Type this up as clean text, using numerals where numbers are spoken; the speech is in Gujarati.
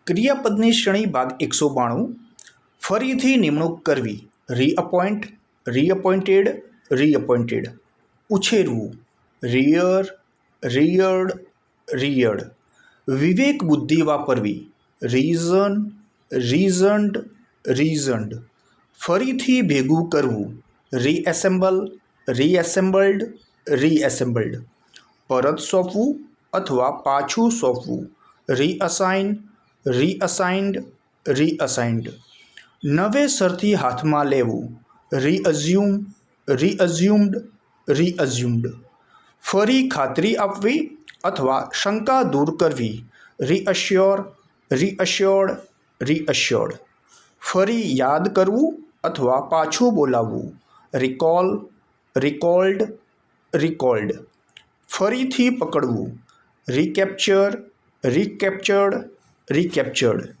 ક્રિયાપદની શ્રેણી ભાગ 192. ફરીથી નિમણૂક કરવી. રીઅપોઇન્ટ, રીઅપોઇન્ટેડ, રીઅપોઇન્ટેડ. ઉછેરવું. રિયર, રિયર્ડ, રિયર્ડ. વિવેક બુદ્ધિ વાપરવી. રીઝન, રીઝન્ડ, રીઝન્ડ. ફરીથી ભેગું કરવું. રીએસેમ્બલ, રીએસેમ્બલ્ડ, રીએસેમ્બલ્ડ. પરત સોંપવું અથવા પાછું સોંપવું. રીઅસાઇન, રીઅસાઇન્ડ, રીઅસાઇન્ડ. નવેસરથી હાથમાં લેવું. રીઅઝ્યુમ, રીઅઝ્યુમ્ડ, રીઅઝ્યુમ્ડ. ફરી ખાતરી આપવી અથવા શંકા દૂર કરવી. રીઅશ્યોર, રીઅશ્યોર્ડ, રીઅશ્યોર્ડ. ફરી યાદ કરવું અથવા પાછું બોલાવવું. રિકોલ, રિકોલ્ડ, રિકોલ્ડ. ફરીથી પકડવું. રીકેપ્ચર, રીકેપ્ચર્ડ, રીકેપ્ચર્ડ.